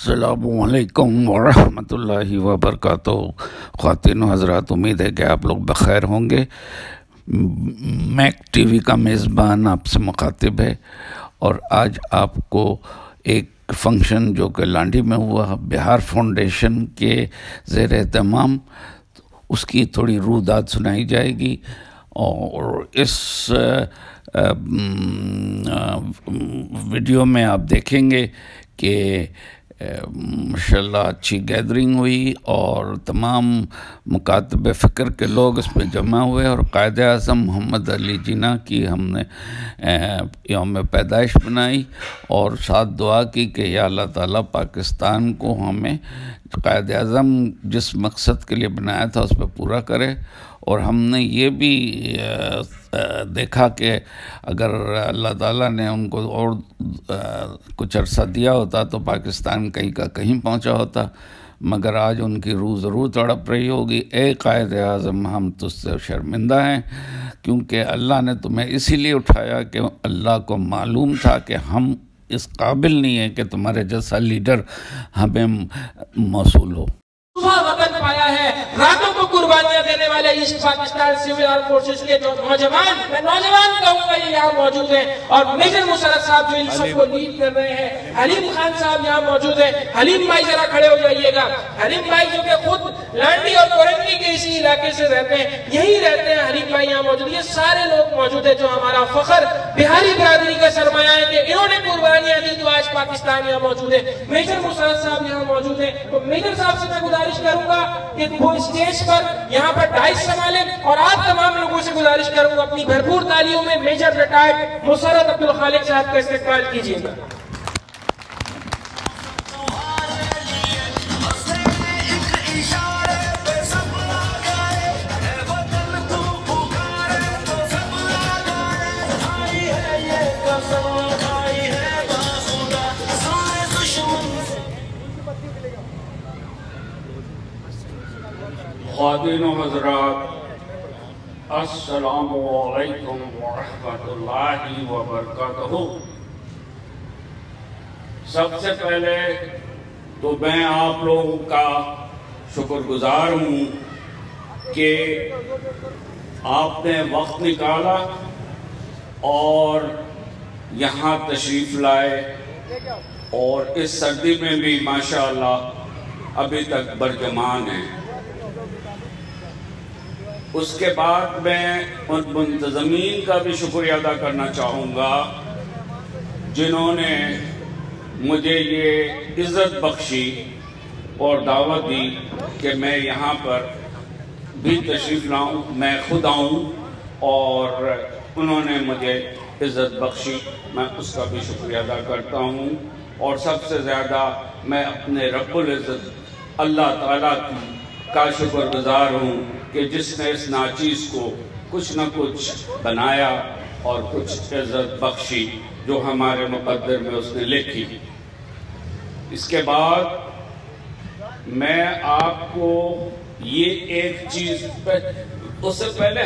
السلام علیکم ورحمۃ اللہ وبرکاتہ۔ خواتین و حضرات، امید ہے کہ آپ لوگ بخیر ہوں گے۔ میک ٹی وی کا میزبان آپ سے مخاطب ہے، اور آج آپ کو ایک فنکشن جو کہ لانڈھی میں ہوا، بہار فاؤنڈیشن کے زیر اہتمام، اس کی تھوڑی روداد سنائی جائے گی۔ اور اس ویڈیو میں آپ دیکھیں گے کہ ماشاءاللہ اچھی گیدرنگ ہوئی، اور تمام مکاتب فکر کے لوگ اس میں جمع ہوئے، اور قائد اعظم محمد علی جناح کی ہم نے یوم پیدائش بنائی، اور ساتھ دعا کی کہ یا اللہ تعالیٰ پاکستان کو ہمیں قائد اعظم جس مقصد کے لیے بنایا تھا اس پہ پورا کرے۔ اور ہم نے یہ بھی دیکھا کہ اگر اللہ تعالیٰ نے ان کو اور کچھ عرصہ دیا ہوتا تو پاکستان کہیں کا کہیں پہنچا ہوتا، مگر آج ان کی روح ضرور تڑپ رہی ہوگی۔ اے قائد اعظم، ہم تجھ سے شرمندہ ہیں، کیونکہ اللہ نے تمہیں اسی لیے اٹھایا کہ اللہ کو معلوم تھا کہ ہم اس قابل نہیں ہیں کہ تمہارے جیسا لیڈر ہمیں موصول ہو۔ وطن پایا ہے، راتوں کو قربانیاں دینے والے asset Pakistan civil arm forces کے جو نوجوان، میں نوجوان کہوں گا، یہ یہاں موجود ہیں، اور میجر مسرت صاحب جو ان سب کو لیڈ کر رہے ہیں، حلیم خان صاحب یہاں موجود ہیں۔ حلیم بھائی ذرا کھڑے ہو جائیے گا۔ حلیم بھائی جو کہ خود لانڈھی اور کورنگی کے اسی علاقے سے رہتے ہیں، یہی رہتے ہیں، حلیم بھائی یہاں موجود ہیں۔ یہ سارے لوگ موجود ہیں جو ہمارا فخر بہاری برادری کا سرمایہ ہے کہ انہوں نے قربانیاں دی تو آج پاکستان یہاں موجود ہے۔ میجر مسرت صاحب یہاں موجود ہیں، تو میجر صاحب سے میں گزارش کروں گا کہ وہ اسٹیج پر یہاں پر ڈائس سنبھالیں، اور آپ تمام لوگوں سے گزارش کروں گا اپنی بھرپور تالیوں میں میجر ریٹائرڈ مسرت عبدالخالق صاحب کا استقبال کیجیے گا۔ خواتین و حضرات، السلام علیکم ورحمۃ اللہ وبرکاتہ۔ سب سے پہلے تو میں آپ لوگوں کا شکر گزار ہوں کہ آپ نے وقت نکالا اور یہاں تشریف لائے، اور اس سردی میں بھی ماشاءاللہ ابھی تک برجمان ہیں۔ اس کے بعد میں ان منتظمین کا بھی شکریہ ادا کرنا چاہوں گا جنہوں نے مجھے یہ عزت بخشی اور دعوت دی کہ میں یہاں پر بھی تشریف لاؤں، میں خود آؤں، اور انہوں نے مجھے عزت بخشی، میں اس کا بھی شکریہ ادا کرتا ہوں۔ اور سب سے زیادہ میں اپنے رب العزت اللہ تعالیٰ کا شکر گزار ہوں کہ جس نے اس ناچیز کو کچھ نہ کچھ بنایا اور کچھ عزت بخشی جو ہمارے مقدر میں اس نے لکھی۔ اس کے بعد میں آپ کو یہ ایک چیز، اس سے پہلے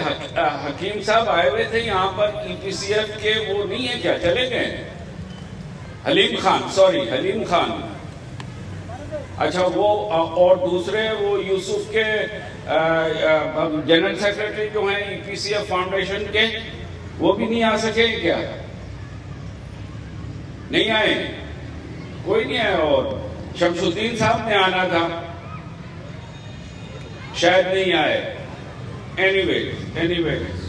حکیم صاحب آئے ہوئے تھے یہاں پر ای پی سی ایف کے، وہ نہیں ہے کیا، چلے گئے؟ حلیم خان، اچھا، وہ اور دوسرے وہ یوسف کے جنرل سیکریٹری جو ہیں ای پی سی ایف فاؤنڈیشن کے، وہ بھی نہیں آ سکے کیا؟ نہیں آئے؟ کوئی نہیں آئے؟ اور شمس الدین صاحب نے آنا تھا، شاید نہیں آئے۔ اینی ویز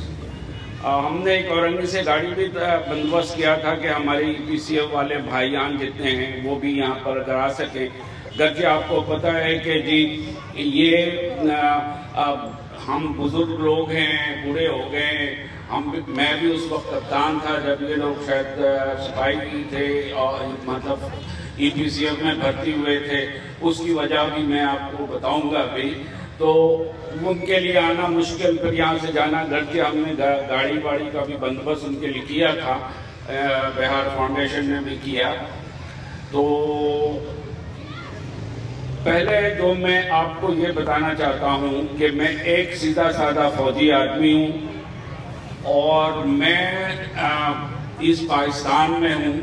ہم نے ایک اورنگی سے گاڑی بھی بندوبست کیا تھا کہ ہمارے ای پی سی ایف والے بھائیان جتنے ہیں وہ بھی یہاں پر اگر آ سکیں، گرچہ آپ کو پتہ ہے کہ جی یہ ہم بزرگ لوگ ہیں، بوڑھے ہو گئے ہیں، میں بھی اس وقت کپتان تھا جب یہ لوگ شاید سپاہی تھے اور مطلب ای پی سی ایف میں بھرتی ہوئے تھے، اس کی وجہ بھی میں آپ کو بتاؤں گا ابھی۔ تو ان کے لیے آنا مشکل، پھر یہاں سے جانا، گرچہ ہم نے گاڑی واڑی کا بھی بندوبست ان کے لیے کیا تھا، بہار فاؤنڈیشن نے بھی کیا۔ تو پہلے جو میں آپ کو یہ بتانا چاہتا ہوں کہ میں ایک سیدھا سادہ فوجی آدمی ہوں، اور میں اس پاکستان میں ہوں،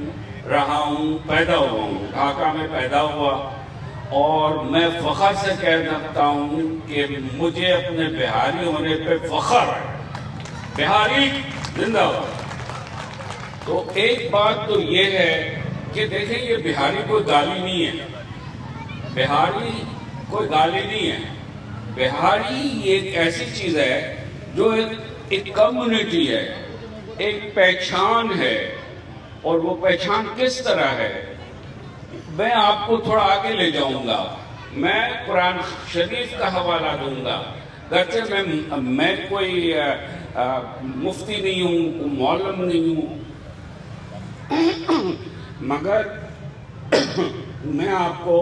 رہا ہوں، پیدا ہوا ہوں، ڈھاکہ میں پیدا ہوا، اور میں فخر سے کہہ سکتا ہوں کہ مجھے اپنے بہاری ہونے پہ فخر ہے۔ بہاری زندہ ہو۔ تو ایک بات تو یہ ہے کہ دیکھیں یہ بہاری کوئی گالی نہیں ہے، بہاری کوئی گالی نہیں ہے، بہاری ایک ایسی چیز ہے جو ایک کمیونٹی ہے، ایک پہچان ہے، اور وہ پہچان کس طرح ہے؟ میں آپ کو تھوڑا آگے لے جاؤں گا، میں قرآن شریف کا حوالہ دوں گا، گرچہ میں کوئی مفتی نہیں ہوں، معلم نہیں ہوں، مگر میں آپ کو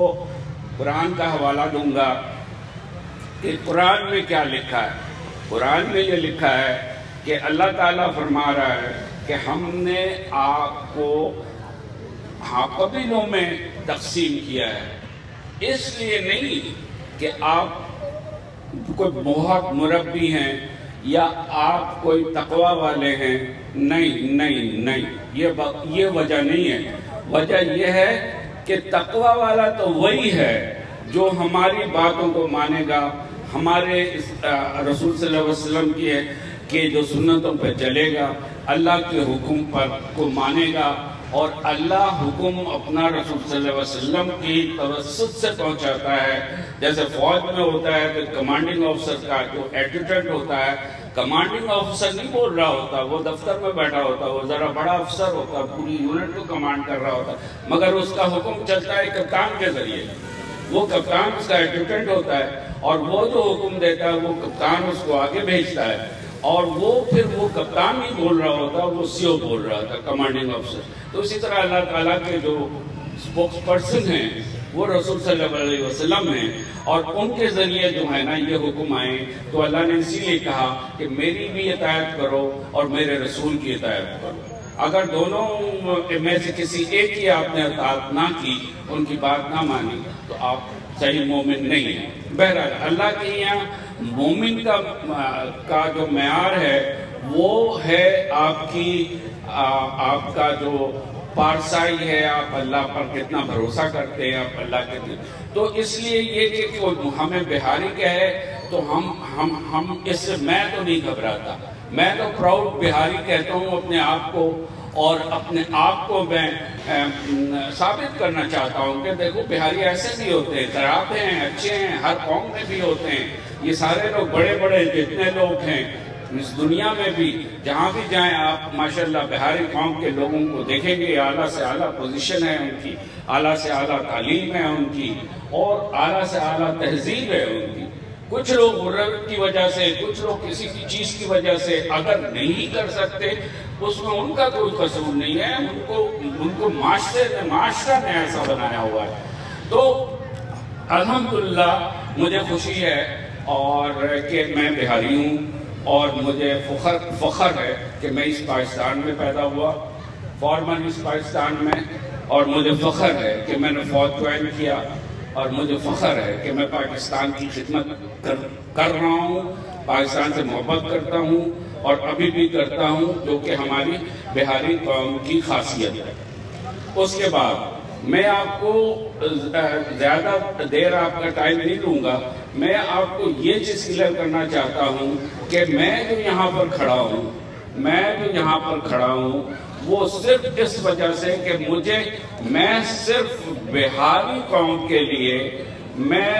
قرآن کا حوالہ دوں گا کہ قرآن میں کیا لکھا ہے۔ قرآن میں یہ لکھا ہے کہ اللہ تعالیٰ فرما رہا ہے کہ ہم نے آپ کو قبیلوں میں تقسیم کیا ہے، اس لیے نہیں کہ آپ کوئی بہت مربی ہیں یا آپ کوئی تقوی والے ہیں، نہیں نہیں نہیں، یہ وجہ نہیں ہے۔ وجہ یہ ہے کہ تقوی والا تو وہی ہے جو ہماری باتوں کو مانے گا، ہمارے رسول صلی اللہ علیہ وسلم کی جو سنتوں پہ چلے گا، اللہ کے حکم پر کو مانے گا، اور اللہ حکم اپنا رسول صلی اللہ علیہ وسلم کی توسط سے پہنچاتا ہے۔ جیسے فوج میں ہوتا ہے کہ کمانڈنگ آفیسر کا جو ایڈجوٹنٹ ہوتا ہے، کمانڈنگ آفیسر نہیں بول رہا ہوتا، وہ دفتر میں بیٹھا ہوتا، وہ ذرا بڑا افسر ہوتا، پوری یونٹ کو کمانڈ کر رہا ہوتا، مگر اس کا حکم چلتا ہے کپتان کے ذریعے، وہ کپتان اس کا ایڈجوٹنٹ ہوتا ہے، اور وہ جو حکم دیتا ہے وہ کپتان اس کو آگے بھیجتا ہے، اور وہ پھر وہ کپتان نہیں بول رہا ہوتا، وہ سیو بول رہا تھا، کمانڈنگ آفیسر۔ تو اسی طرح اللہ تعالیٰ کے جو سپوکس پرسن ہیں وہ رسول صلی اللہ علیہ وسلم ہیں، اور ان کے ذریعے جو ہے نا یہ حکم آئے، تو اللہ نے اسی لیے کہا کہ میری بھی اطاعت کرو اور میرے رسول کی اطاعت کرو۔ اگر دونوں میں سے کسی ایک کی آپ نے اطاعت نہ کی، ان کی بات نہ مانی، تو آپ صحیح مومن نہیں ہیں۔ بہرحال اللہ کے یہاں مومن کا جو معیار ہے وہ ہے آپ کا جو پارسائی ہے، آپ اللہ پر کتنا بھروسہ کرتے ہیں، آپ اللہ کے دل۔ تو اس لیے یہ کہ ہمیں بہاری کہے تو ہم اس سے میں تو نہیں گھبراتا، میں تو پراؤڈ بہاری کہتا ہوں اپنے آپ کو، اور اپنے آپ کو میں ثابت کرنا چاہتا ہوں کہ دیکھو بہاری ایسے بھی ہوتے ہیں، خراب ہیں، اچھے ہیں، ہر قوم میں بھی ہوتے ہیں، یہ سارے لوگ بڑے بڑے جتنے لوگ ہیں اس دنیا میں بھی، جہاں بھی جائیں آپ ماشاءاللہ بہاری قوم کے لوگوں کو دیکھیں گے، اعلیٰ سے اعلیٰ پوزیشن ہے ان کی، اعلیٰ سے اعلیٰ تعلیم ہے ان کی، اور اعلیٰ سے اعلیٰ تہذیب ہے ان کی۔ کچھ لوگ غربت کی وجہ سے، کچھ لوگ کسی کی چیز کی وجہ سے اگر نہیں کر سکتے، اس میں ان کا کوئی قصور نہیں ہے، ان کو معاشرہ نے ایسا بنایا ہوا ہے۔ تو الحمدللہ مجھے خوشی ہے اور کہ میں بہاری ہوں، اور مجھے فخر ہے کہ میں اس پاکستان میں پیدا ہوا، فارمن اس پاکستان میں، اور مجھے فخر ہے کہ میں نے فوج جوائن کیا، اور مجھے فخر ہے کہ میں پاکستان کی خدمت کر رہا ہوں، پاکستان سے محبت کرتا ہوں، اور ابھی بھی کرتا ہوں، جو کہ ہماری بہاری قوم کی خاصیت ہے۔ اس کے بعد میں آپ کو زیادہ دیر آپ کا ٹائم نہیں لوں گا، میں آپ کو یہ چیز کلیئر کرنا چاہتا ہوں کہ میں جو یہاں پر کھڑا ہوں وہ صرف اس وجہ سے کہ میں صرف بہاری قوم کے لیے میں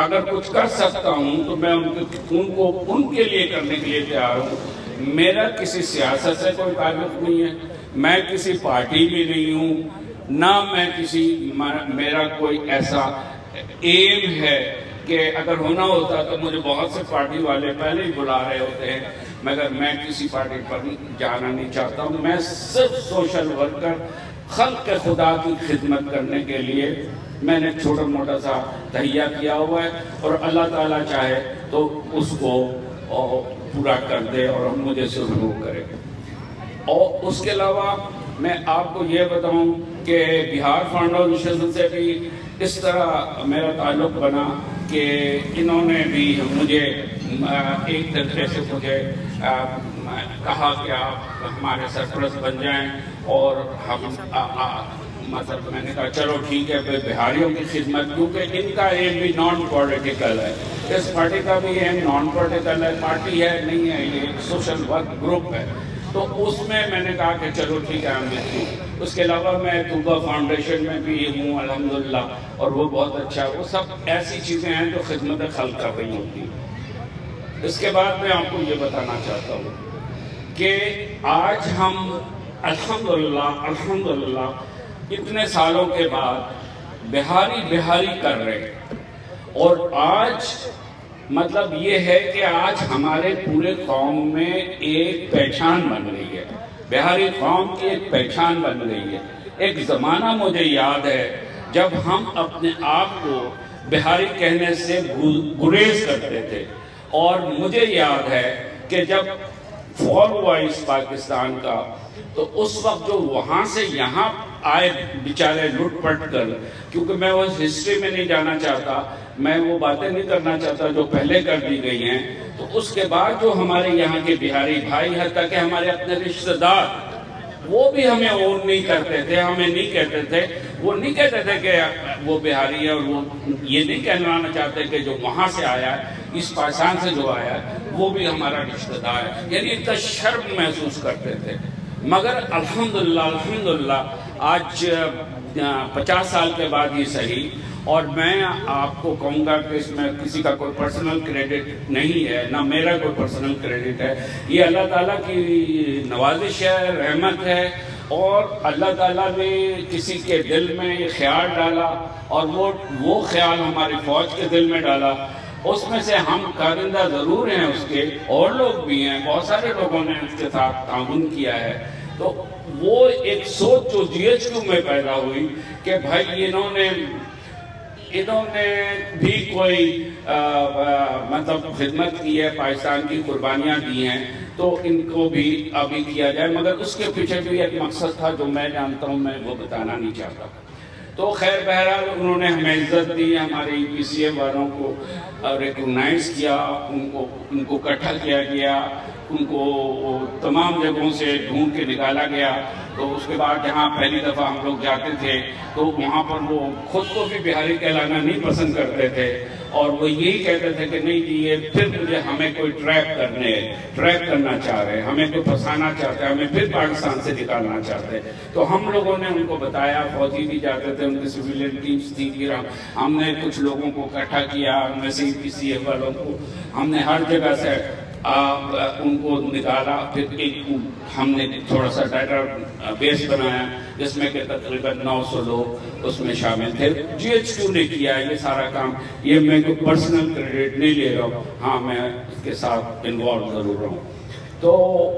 اگر کچھ کر سکتا ہوں تو میں ان کے لیے کرنے کے لیے تیار ہوں۔ میرا کسی سیاست سے کوئی تعلق نہیں ہے، میں کسی پارٹی میں نہیں ہوں، نہ میں میرا کوئی ایسا ایم ہے کہ اگر ہونا ہوتا تو مجھے بہت سے پارٹی والے پہلے ہی بلا رہے ہوتے ہیں، مگر میں کسی پارٹی پر جانا نہیں چاہتا ہوں۔ میں صرف سوشل ورکر، خلق خدا کی خدمت کرنے کے لیے میں نے چھوٹا موٹا سا تہیہ کیا ہوا ہے، اور اللہ تعالیٰ چاہے تو اس کو پورا کر دے اور ہم مجھے سرور کرے۔ اور اس کے علاوہ میں آپ کو یہ بتاؤں کہ بہار فاؤنڈیشن سے بھی اس طرح میرا تعلق بنا کہ انہوں نے بھی مجھے ایک طریقے سے مجھے کہا کہ آپ ہمارے سرپرست بن جائیں، اور ہم مطلب میں نے کہا چلو ٹھیک ہے بہاریوں کی خدمت، کیونکہ ان کا ایم بھی نان پولیٹیکل ہے، اس پارٹی کا بھی ایم نان پولیٹیکل ہے، پارٹی ہے نہیں ہے، یہ ایک سوشل ورک گروپ ہے، تو اس میں نے کہا کہ چلو ٹھیک ہے میں ہوں۔ اس کے علاوہ میں طوبہ فاؤنڈیشن میں بھی ہوں الحمدللہ، اور وہ بہت اچھا، وہ سب ایسی چیزیں ہیں جو خدمت خلق کر رہی ہوتی ہیں۔ اس کے بعد میں آپ کو یہ بتانا چاہتا ہوں کہ آج ہم الحمدللہ اتنے سالوں کے بعد بہاری کر رہے ہیں، اور آج مطلب یہ ہے کہ آج ہمارے پورے قوم میں ایک پہچان بن گئی ہے، بہاری قوم کی ایک پہچان بن گئی ہے۔ ایک زمانہ مجھے یاد ہے جب ہم اپنے آپ کو بہاری کہنے سے گریز کرتے تھے، اور مجھے یاد ہے کہ جب فال ہوا اس پاکستان کا، تو اس وقت جو وہاں سے یہاں آئے بیچارے لٹ پٹ کر، کیونکہ میں اس ہسٹری میں نہیں جانا چاہتا، میں وہ باتیں نہیں کرنا چاہتا جو پہلے کر دی گئی ہیں، تو اس کے بعد جو ہمارے یہاں کے بہاری بھائی، حتیٰ کہ ہمارے اپنے رشتہ دار، وہ بھی ہمیں اون نہیں کرتے تھے، ہمیں نہیں کہتے تھے، وہ نہیں کہتے تھے کہ وہ بہاری ہے، اور وہ یہ نہیں کہنا چاہتے کہ جو وہاں سے آیا ہے، اس پاکستان سے جو آیا ہے وہ بھی ہمارا رشتہ دار ہے، یعنی اتنا شرم محسوس کرتے تھے۔ مگر الحمدللہ آج 50 سال کے بعد یہ صحیح، اور میں آپ کو کہوں گا کہ اس میں کسی کا کوئی پرسنل کریڈٹ نہیں ہے، نہ میرا کوئی پرسنل کریڈٹ ہے، یہ اللہ تعالیٰ کی نوازش ہے، رحمت ہے، اور اللہ تعالیٰ نے کسی کے دل میں یہ خیال ڈالا، اور وہ خیال ہماری فوج کے دل میں ڈالا، اس میں سے ہم کارندہ ضرور ہیں اس کے، اور لوگ بھی ہیں، بہت سارے لوگوں نے اس کے ساتھ تعاون کیا ہے، تو وہ ایک سوچ جو جی ایچ کیو میں پیدا ہوئی کہ بھائی انہوں نے بھی کوئی مطلب خدمت کی ہے، پاکستان کی قربانیاں دی ہیں، تو ان کو بھی ابھی کیا جائے، مگر اس کے پیچھے بھی ایک مقصد تھا جو میں جانتا ہوں، میں وہ بتانا نہیں چاہتا۔ تو خیر بہرحال انہوں نے ہمیں عزت دی، ہمارے پی سی اے والوں کو ریکگنائز کیا، ان کو اکٹھا کیا گیا، ان کو تمام جگہوں سے ڈھونڈ کے نکالا گیا، تو اس کے بعد جہاں پہلی دفعہ ہم لوگ جاتے تھے تو وہاں پر وہ خود کو بھی بہاری کہلانا نہیں پسند کرتے تھے، اور وہ یہی کہتے تھے کہ نہیں جی یہ پھر ہمیں کوئی ٹریپ کرنا چاہ رہے ہیں، ہمیں کوئی پھنسانا چاہتے ہیں، ہمیں پھر پاکستان سے نکالنا چاہتے ہیں۔ تو ہم لوگوں نے ان کو بتایا، فوجی بھی جاتے تھے، ان کی سویلین ٹیمز تھی، پھر ہم نے کچھ لوگوں کو اکٹھا کیا، ویسے ہی پی سی اے والوں کو ہم نے ہر جگہ سے ان کو نکالا، پھر ہم نے تھوڑا سا ڈیٹا بیس بنایا جس میں کہ تقریباً 900 لوگ اس میں شامل تھے۔ جی ایچ کیو نے کیا یہ سارا کام، یہ میں کوئی پرسنل کریڈٹ نہیں لے رہا ہوں، ہاں میں اس کے ساتھ انوالو ضرور ہوں۔ تو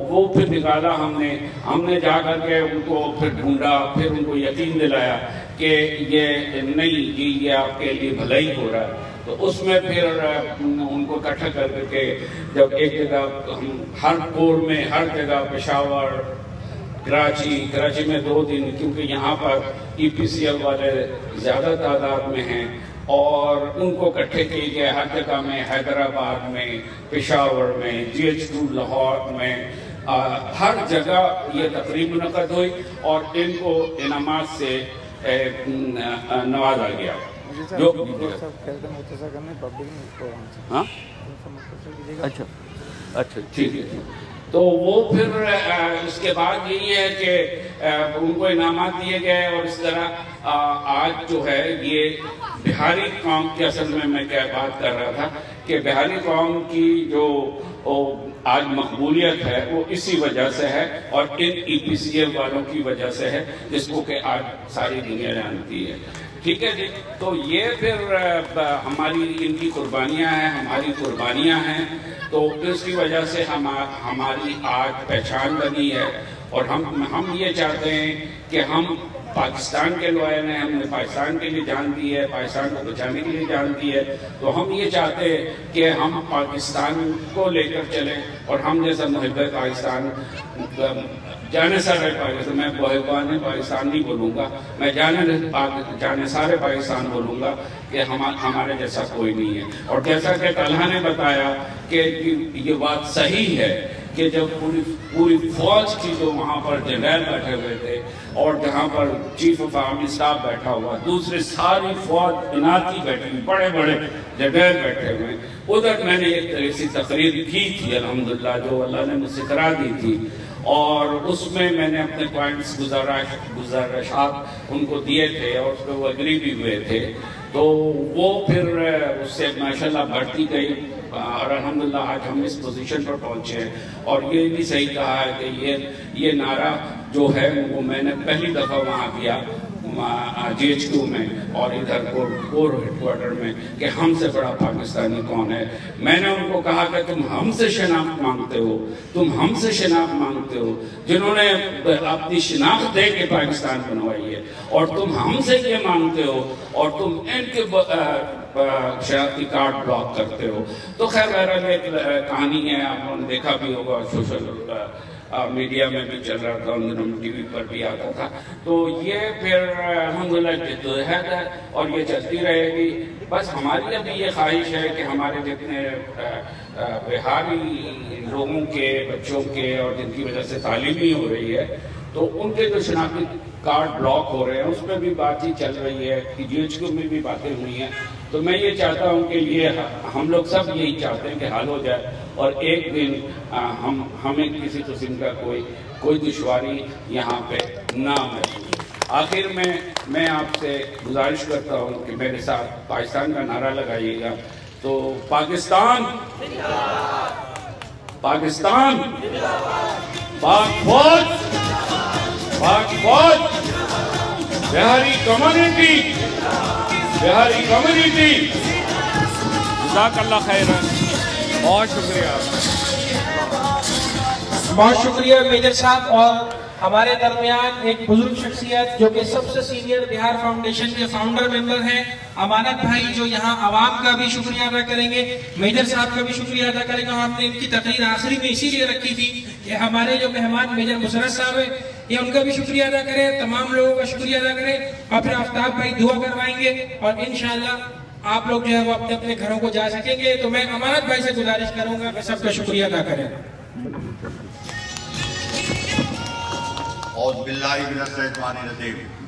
وہ پھر نکالا ہم نے جا کر کے ان کو پھر ڈھونڈا، پھر ان کو یقین دلایا کہ یہ نہیں جی یہ آپ کے لیے بھلائی ہو رہا ہے۔ تو اس میں پھر ان کو اکٹھا کر کے جب ایک جگہ ہم ہر پور میں ہر جگہ، پشاور، کراچی میں 2 دن، کیونکہ یہاں پر ای پی سی ایل والے زیادہ تعداد میں ہیں، اور ان کو اکٹھے کیے گئے ہر جگہ میں، حیدرآباد میں، پشاور میں، جی ایچ کیو لاہور میں، ہر جگہ یہ تقریب منعقد ہوئی، اور ان کو انعامات سے نوازا گیا۔ اچھا ٹھیک ہے۔ تو وہ پھر اس کے بعد یہی ہے کہ ان کو انعامات دیے گئے، اور اس طرح آج جو ہے یہ بہاری قوم کی، اصل میں کیا بات کر رہا تھا کہ بہاری قوم کی جو آج مقبولیت ہے وہ اسی وجہ سے ہے، اور ان ای پی سی ایل والوں کی وجہ سے ہے، جس کو کہ آج ساری دنیا جانتی ہے۔ ٹھیک ہے جی، تو یہ پھر ہماری ان کی قربانیاں ہیں، ہماری قربانیاں ہیں، تو اس کی وجہ سے ہماری آج پہچان بنی ہے، اور ہم یہ چاہتے ہیں کہ ہم پاکستان کے لوائن ہیں، ہم نے پاکستان کے لیے جان دی ہے، پاکستان کو بچانے کے لیے جان دی ہے، تو ہم یہ چاہتے ہیں کہ ہم پاکستان کو لے کر چلیں، اور ہم جیسا محب پاکستان جانے سارے پاکستان، میں محبان پاکستان نہیں بولوں گا، میں جانے سارے پاکستان بولوں گا کہ ہمارے جیسا کوئی نہیں ہے۔ اور جیسا کہ طلحہ نے بتایا کہ یہ بات صحیح ہے کہ جب پوری فوج کی جو وہاں پر جنرل بیٹھے ہوئے تھے اور جہاں پر چیف آف آرمی اسٹاف بیٹھا ہوا، دوسری ساری فوج اناتی بیٹھی ہوئی، بڑے بڑے جنرل بیٹھے ہوئے، ادھر میں نے ایک ایسی تقریر کی تھی الحمدللہ جو اللہ نے مجھ سے کرا دی تھی، اور اس میں نے اپنے پوائنٹس گزارشات ان کو دیے تھے اور اس پہ وہ اگری بھی ہوئے تھے، تو وہ پھر اس سے ماشاءاللہ بڑھتی گئی اور الحمدللہ آج ہم اس پوزیشن پر پہنچے ہیں۔ اور یہ بھی صحیح کہا ہے کہ یہ نعرہ جو ہے وہ میں نے پہلی دفعہ وہاں کیا جی ایچ کیو میں اور ادھر کور ہیڈ کوارٹر میں کہ ہم سے بڑا پاکستانی کون ہے۔ میں نے ان کو کہا کہ تم ہم سے شناخت مانگتے ہو، تم ہم سے شناخت مانگتے ہو جنہوں نے اپنی شناخت دے کے پاکستان بنوائی ہے، اور تم ہم سے یہ مانگتے ہو اور تم ان کے شناختی کارڈ بلاک کرتے ہو۔ تو خیر بہرحال ایک کہانی ہے، آپ لوگوں نے دیکھا بھی ہوگا، سوشل میڈیا میں بھی چل رہا تھا، ان دنوں ٹی وی پر بھی آتا تھا۔ تو یہ پھر الحمدللہ جدوجہد ہے اور یہ چلتی رہے گی۔ بس ہماری ابھی یہ خواہش ہے کہ ہمارے جتنے بہاری لوگوں کے بچوں کے اور جن کی وجہ سے تعلیم نہیں ہو رہی ہے، تو ان کے جو شناختی کارڈ بلاک ہو رہے ہیں اس میں بھی بات ہی چل رہی ہے، جی ایچ کیو میں بھی باتیں ہوئی ہیں۔ تو میں یہ چاہتا ہوں کہ یہ ہم لوگ سب یہی چاہتے ہیں کہ حل ہو جائے اور ایک دن ہمیں کسی قسم کا کوئی دشواری یہاں پہ نہ محسوس۔ آخر میں آپ سے گزارش کرتا ہوں کہ میرے ساتھ پاکستان کا نعرہ لگائیے گا۔ تو پاکستان، پاکستان، پاک فوج، پاک فوج، بہاری کمیونٹی، بہاری کمیونٹی، جزاک اللہ خیر۔ بہت شکریہ، بہت شکریہ میجر صاحب۔ اور ہمارے درمیان ایک بزرگ شخصیت جو کہ سب سے سینئر بہار فاؤنڈیشن کے فاؤنڈر ممبر ہیں، امانت بھائی، جو یہاں عوام کا بھی شکریہ ادا کریں گے، میجر صاحب کا بھی شکریہ ادا کریں گے۔ اور ہم نے ان کی تقریر آخری میں اسی لیے رکھی تھی کہ ہمارے جو مہمان میجر مسرت صاحب ہیں، یہ ان کا بھی شکریہ ادا کریں، تمام لوگوں کا شکریہ ادا کریں، اور پھر آفتاب بھائی دعا کروائیں گے اور انشاءاللہ آپ لوگ جو ہے وہ اپنے اپنے گھروں کو جا سکیں گے۔ تو میں امانت بھائی سے گزارش کروں گا کہ سب کا شکریہ ادا کریں۔ اعوذ باللہ من الشیطان الرجیم۔